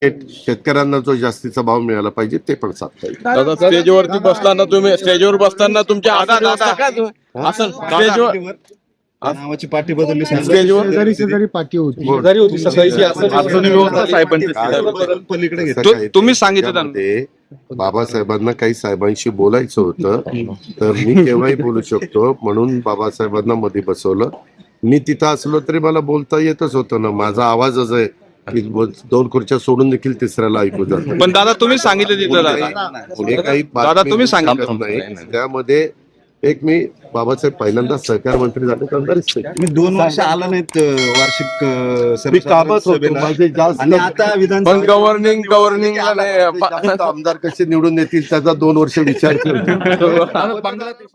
शेतकऱ्यांना जो जास्तीचा भाव मिळाला पाहिजे ते पण साधता येईल. दादा स्टेजवरती बसताना तुम्ही स्टेजवर बसताना तुमच्या असं स्टेजवर नावाची पाठी बदलली स्टेजवर शेजारी पाठी होती. शेजारी होती सकाळची अडचणी व्यवस्था साहेबांची पलीकडे घेतली. सकाळी तुम्ही सांगितलं त्यामध्ये बाबासाहेबांना काही साहेबांशी बोलायचं होतं, तर मी केव्हाही बोलू शकतो म्हणून बाबासाहेबांना मध्ये बसवलं. मी तिथं असलो तरी मला बोलता येतच होतं ना. माझा आवाजच आहे की 2 खुर्च्या सोडून देखील तिसऱ्याला ऐकू जातं. पण दादा तुम्ही सांगितलं तिथं दादा पुढे काही दादा, तुम्ही सांगितलं. शकत नाही. त्यामध्ये एक मी बाबासाहेब पहिल्यांदा सहकार मंत्री झाले त्यानंतरच ते. मी 2 वर्ष आला नाहीत वार्षिक मी कामच होतो. सभेला. माझे जास्त आणि आता पण विधानसभा गव्हर्निंग आमदार कसे निवडून येतील त्याचा 2 वर्ष विचार करतो. बांगलादेश